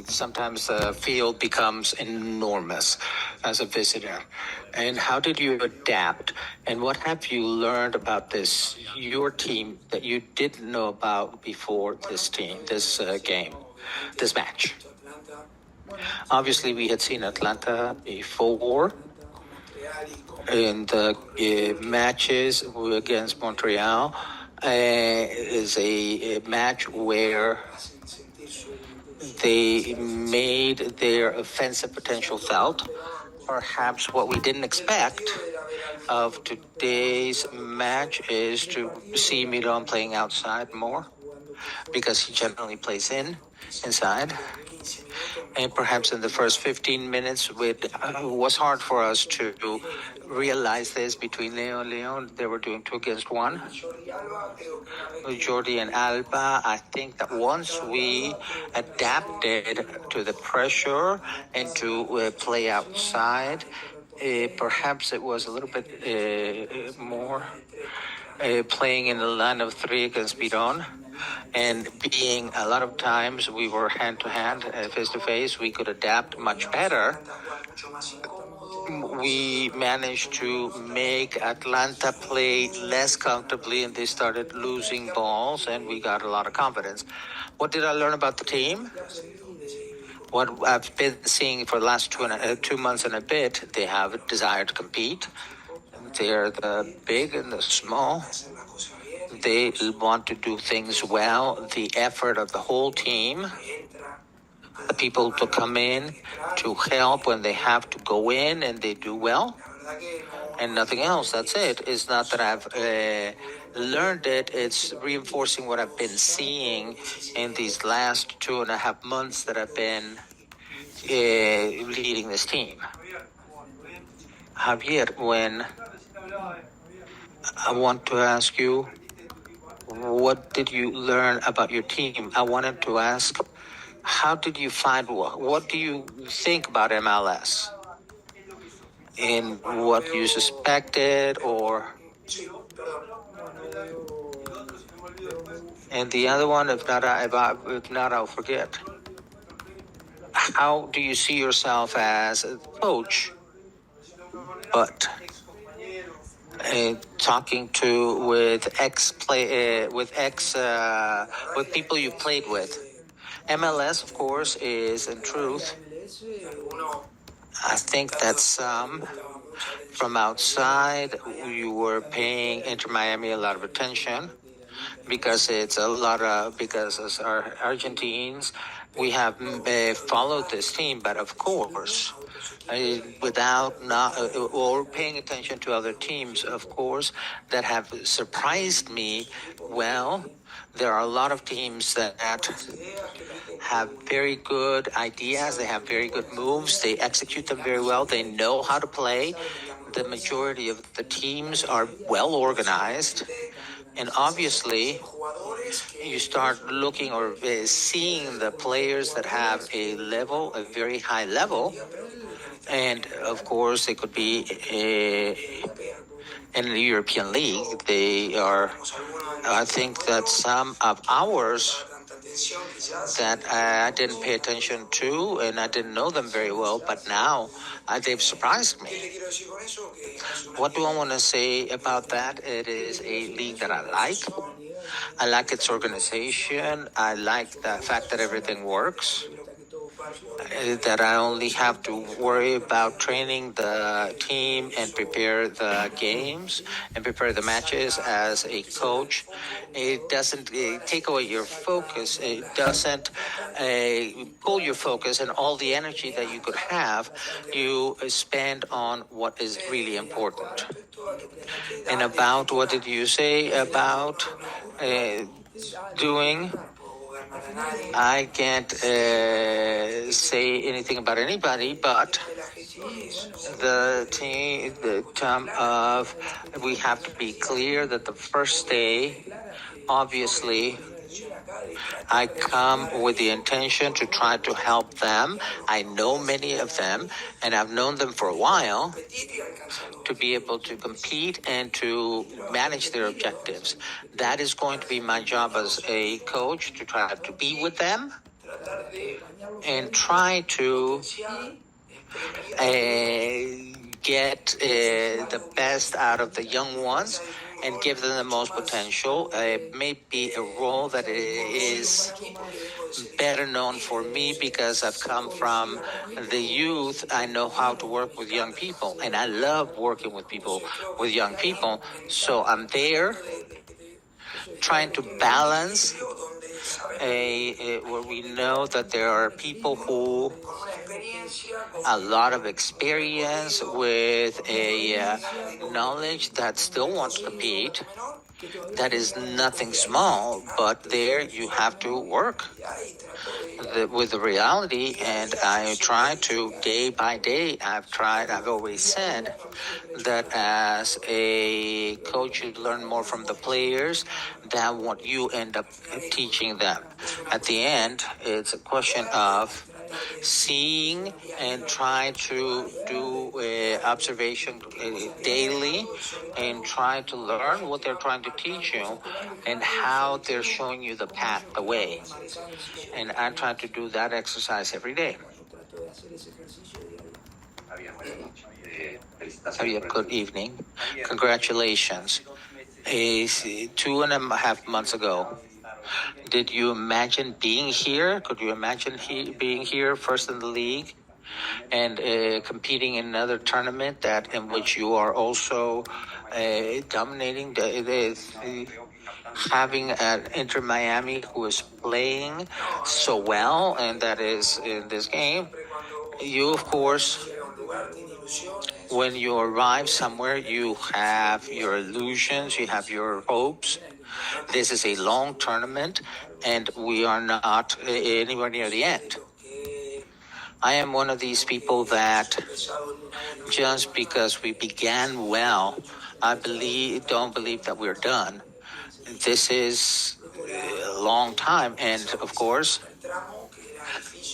sometimes the field becomes enormous as a visitor. And how did you adapt? And what have you learned about this, your team, that you didn't know about before this game, this match? Obviously, we had seen Atlanta before in the matches against Montreal. Is a match where they made their offensive potential felt. Perhaps what we didn't expect of today's match is to see Milan playing outside more, because he generally plays inside. And perhaps in the first 15 minutes, it was hard for us to realize this between Leo and Leon. They were doing 2 against 1. With Jordi and Alba, I think that once we adapted to the pressure and to play outside, perhaps it was a little bit more playing in the line of 3 against Bidon. And being a lot of times we were hand-to-hand, face-to-face, we could adapt much better. We managed to make Atlanta play less comfortably, and they started losing balls, and we got a lot of confidence. What did I learn about the team? What I've been seeing for the last 2 months and a bit, they have a desire to compete. They're the big and the small. They want to do things well. The effort of the whole team, the people to come in to help when they have to go in, and they do well, and nothing else. That's it. It's not that I've learned it. It's reinforcing what I've been seeing in these last 2.5 months that I've been leading this team. Javier, when I want to ask you, what did you learn about your team? I wanted to ask, how did you find, what do you think about MLS? In what you suspected, or... And the other one, if not, I'll forget. How do you see yourself as a coach, but talking with people you've played with? MLS, of course, is in truth, I think that some from outside, you were paying Inter Miami a lot of attention, because as our Argentines, we have followed this team, but of course, without or paying attention to other teams, of course, that have surprised me. Well, there are a lot of teams that have very good ideas. They have very good moves. They execute them very well. They know how to play. The majority of the teams are well organized. And obviously, you start looking or seeing the players that have a very high level. And of course, they could be in the European League. They are, I think that some of ours that I didn't pay attention to, and I didn't know them very well, but now they've surprised me. What do I want to say about that? It is a league that I like. I like its organization. I like the fact that everything works. That I only have to worry about training the team and prepare the games and prepare the matches as a coach. It doesn't take away your focus. It doesn't pull your focus, and all the energy that you could have, you spend on what is really important. And about what did you say about doing? I can't say anything about anybody, but the term of, we have to be clear that the first day, obviously, I come with the intention to try to help them. I know many of them, and I've known them for a while, to be able to compete and to manage their objectives. That is going to be my job as a coach, to try to be with them and try to get the best out of the young ones and give them the most potential. It may be a role that is better known for me because I've come from the youth. I know how to work with young people, and I love working with young people. So I'm there trying to balance where we know that there are people who a lot of experience with a knowledge that still wants to compete. That is nothing small, but there you have to work with the reality, and I try to day by day. I've always said that as a coach, you learn more from the players than what you end up teaching them. At the end, it's a question of seeing and try to do observation daily and try to learn what they're trying to teach you and how they're showing you the path, the way. And I try to do that exercise every day. Javier, good evening. Congratulations. 2.5 months ago, did you imagine being here? Could you imagine being here first in the league and competing in another tournament that in which you are also dominating having an Inter Miami who is playing so well, and that is in this game? You, of course, when you arrive somewhere, you have your illusions, you have your hopes. This is a long tournament, and we are not anywhere near the end. I am one of these people that just because we began well, I don't believe that we're done. This is a long time, and of course,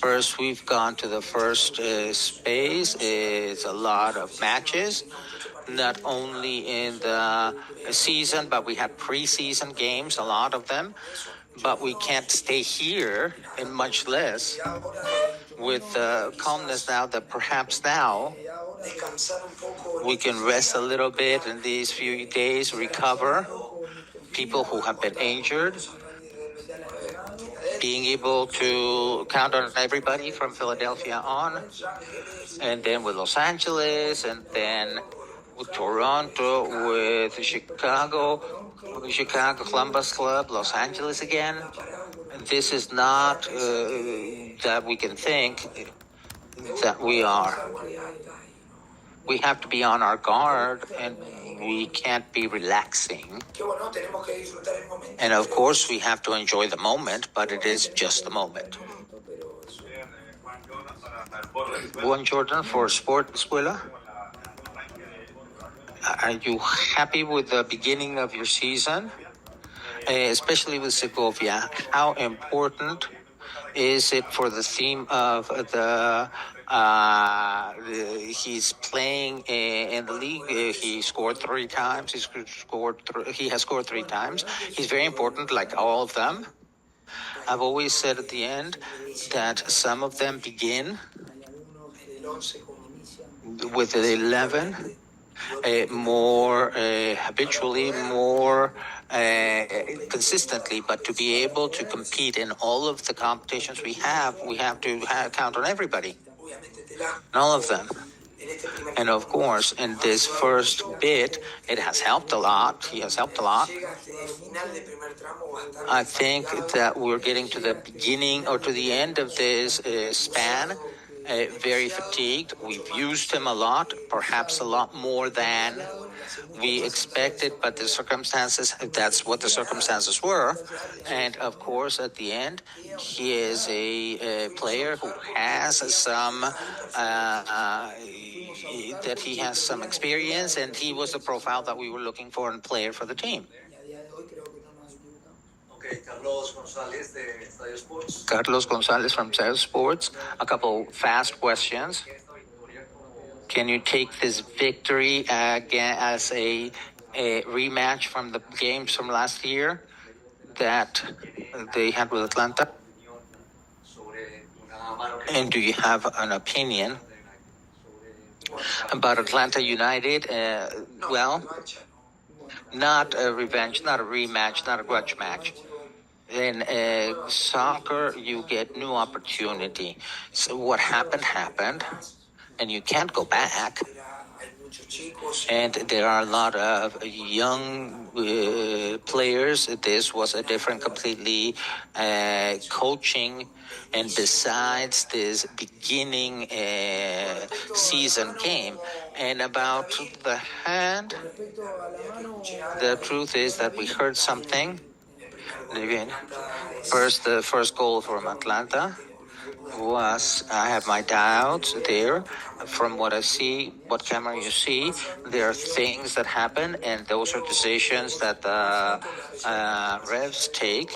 first we've gone to the first space. It's a lot of matches, not only in the season, but we have preseason games, a lot of them. But we can't stay here, and much less with calmness now that perhaps now we can rest a little bit in these few days, recover. People who have been injured, being able to count on everybody from Philadelphia on, and then with Los Angeles, and then with Toronto, with Chicago, Columbus Club, Los Angeles again. This is not that we can think that we are. We have to be on our guard, and we can't be relaxing. And of course, we have to enjoy the moment, but it is just the moment. Juan Jordan for Sport Escuela. Are you happy with the beginning of your season, especially with Segovia? How important is it for the theme of he's playing in the league? He scored 3 times. He has scored 3 times. He's very important, like all of them. I've always said at the end that some of them begin with the 11 more habitually, more consistently, but to be able to compete in all of the competitions we have to count on everybody, all of them. And of course, in this first bit, it has helped a lot. He has helped a lot. I think that we're getting to the beginning or to the end of this span, very fatigued. We've used him a lot, perhaps a lot more than we expected, but the circumstances, that's what the circumstances were. And of course, at the end, he is a player who has some, that he has some experience, and he was the profile that we were looking for in player for the team. Carlos Gonzalez from Estadio Sports. A couple fast questions. Can you take this victory again as a rematch from the games from last year that they had with Atlanta? And do you have an opinion about Atlanta United? Well, not a revenge, not a rematch, not a grudge match. In soccer, you get new opportunity. So what happened, and you can't go back. And there are a lot of young players. This was a different, completely coaching. And besides this beginning season game, and about the hand, the truth is that we heard something. The first goal from Atlanta was, I have my doubts there. From what I see, what camera you see, there are things that happen, and those are decisions that the refs take.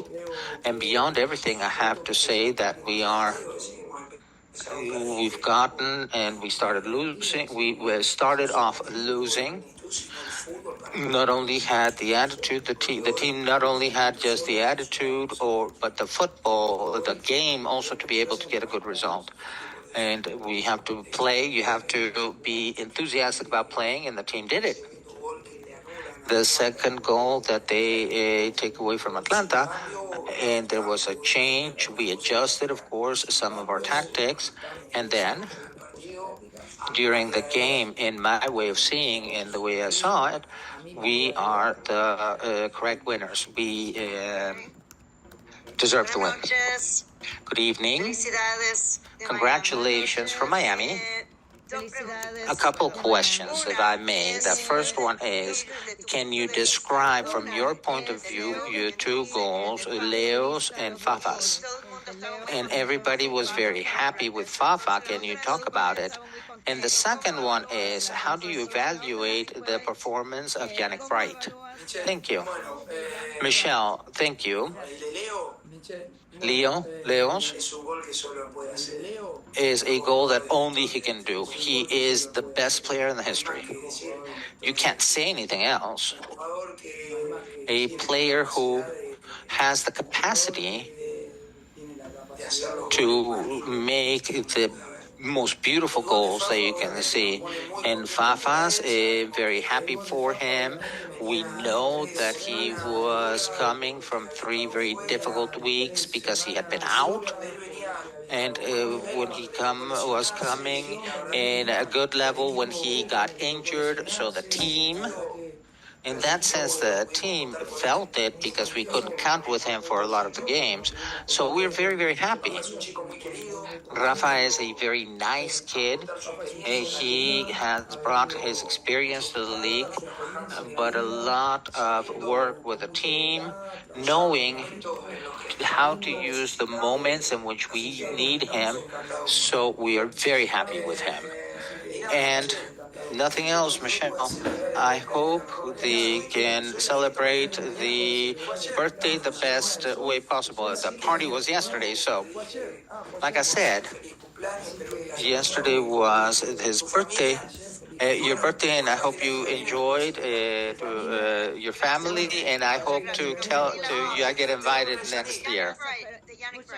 And beyond everything, I have to say that we've gotten, and we started losing. We started off losing. Not only had the attitude, the team not only had just the attitude, but the football, the game, also to be able to get a good result. And we have to play. You have to be enthusiastic about playing, and the team did it. The second goal that they take away from Atlanta, and there was a change. We adjusted, of course, some of our tactics, and then during the game, in my way of seeing and the way I saw it, we are the correct winners. We deserve the win. Good evening. Congratulations from Miami. A couple questions, if I may. The first one is, can you describe from your point of view your two goals, Leo's and Fafa's? And everybody was very happy with Fafa. Can you talk about it? And the second one is, how do you evaluate the performance of Yannick Wright? Thank you. Michelle, thank you. Leo's is a goal that only he can do. He is the best player in the history. You can't say anything else. A player who has the capacity to make the most beautiful goals that you can see. And Fafa's very happy for him. We know that he was coming from 3 very difficult weeks because he had been out. And when he was coming in a good level when he got injured, so the team, in that sense, the team felt it because we couldn't count with him for a lot of the games. So we're very, very happy. Rafa is a very nice kid. He has brought his experience to the league, but a lot of work with the team, knowing how to use the moments in which we need him. So we are very happy with him. And nothing else, Michelle. I hope they can celebrate the birthday the best way possible. The party was yesterday, so like I said, yesterday was his birthday. Your birthday, and I hope you enjoyed your family, and I hope I get invited next year.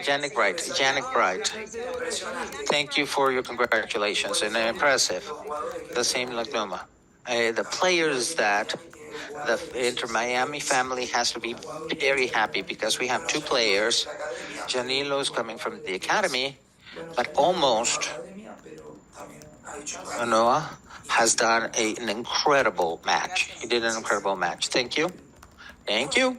Janik Bright. Thank you for your congratulations, and impressive. The same like Noma. The players that the Inter Miami family has to be very happy because we have two players. Janilo is coming from the academy, but almost Noah has done an incredible match. He did an incredible match. Thank you. Thank you.